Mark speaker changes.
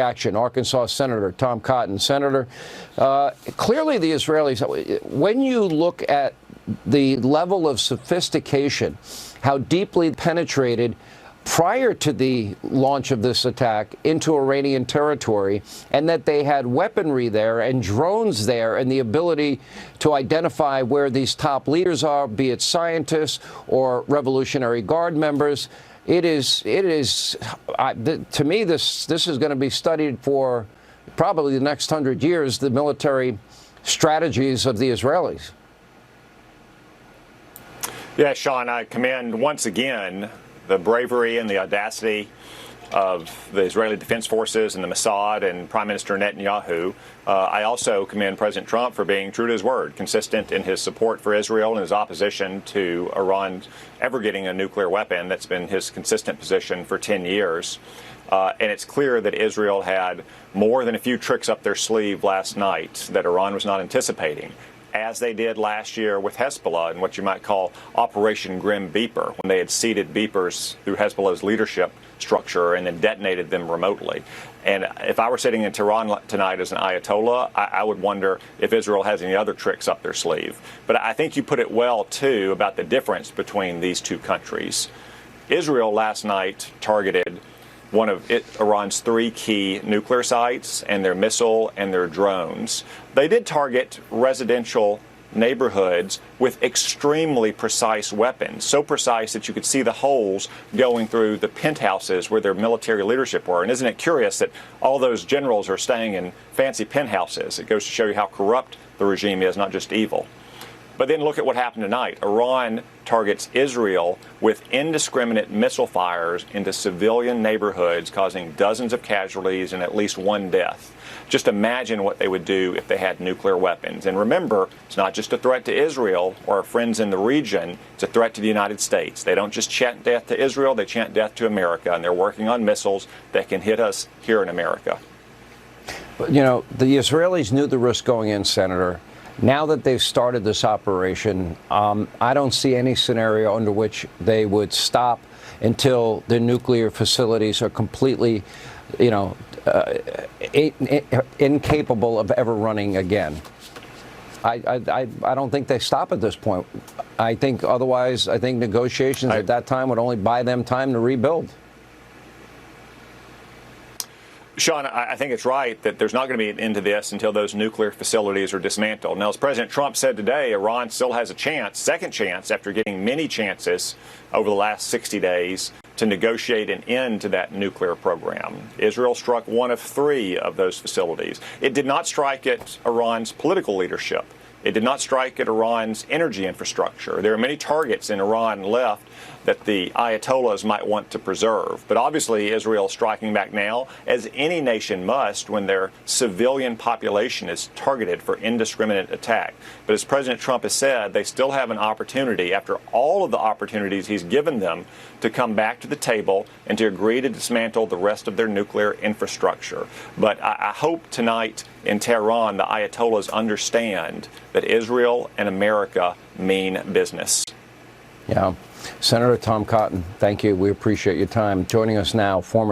Speaker 1: Action, Arkansas Senator Tom Cotton. Senator, clearly the Israelis, when you look at the level of sophistication, how deeply penetrated prior to the launch of this attack into Iranian territory, and that they had weaponry there and drones there and the ability to identify where these top leaders are, be it scientists or Revolutionary Guard members. To me, this is going to be studied for probably the next 100 years, the military strategies of the Israelis.
Speaker 2: Yeah, Sean, I commend once again the bravery and the audacity of the Israeli Defense Forces and the Mossad and Prime Minister Netanyahu. I also commend President Trump for being true to his word, consistent in his support for Israel and his opposition to Iran ever getting a nuclear weapon. That's been his consistent position for 10 years. And it's clear that Israel had more than a few tricks up their sleeve last night that Iran was not anticipating, as they did last year with Hezbollah and what you might call Operation Grim Beeper, when they had seeded beepers through Hezbollah's leadership structure and then detonated them remotely. And if I were sitting in Tehran tonight as an Ayatollah, I would wonder if Israel has any other tricks up their sleeve. But I think you put it well, too, about the difference between these two countries. Israel last night targeted one of Iran's 3 key nuclear sites and their missile and their drones. They did target residential neighborhoods with extremely precise weapons, so precise that you could see the holes going through the penthouses where their military leadership were. And isn't it curious that all those generals are staying in fancy penthouses? It goes to show you how corrupt the regime is, not just evil. But then look at what happened tonight. Iran targets Israel with indiscriminate missile fires into civilian neighborhoods, causing dozens of casualties and at least 1 death. Just imagine what they would do if they had nuclear weapons. And remember, it's not just a threat to Israel or our friends in the region. It's a threat to the United States. They don't just chant death to Israel, they chant death to America. And they're working on missiles that can hit us here in America.
Speaker 1: You know, the Israelis knew the risk going in, Senator. Now that they've started this operation, I don't see any scenario under which they would stop until their nuclear facilities are completely, incapable of ever running again. I don't think they stop at this point. I think otherwise, negotiations at that time would only buy them time to rebuild.
Speaker 2: Sean, I think it's right that there's not going to be an end to this until those nuclear facilities are dismantled. Now, as President Trump said today, Iran still has a chance, second chance, after getting many chances over the last 60 days to negotiate an end to that nuclear program. Israel struck one of 3 of those facilities. It did not strike at Iran's political leadership. It did not strike at Iran's energy infrastructure. There are many targets in Iran left that the Ayatollahs might want to preserve. But obviously, Israel is striking back now, as any nation must when their civilian population is targeted for indiscriminate attack. But as President Trump has said, they still have an opportunity, after all of the opportunities he's given them, to come back to the table and to agree to dismantle the rest of their nuclear infrastructure. But I hope tonight in Tehran the Ayatollahs understand that Israel and America mean business.
Speaker 1: Yeah. Senator Tom Cotton, thank you. We appreciate your time. Joining us now, former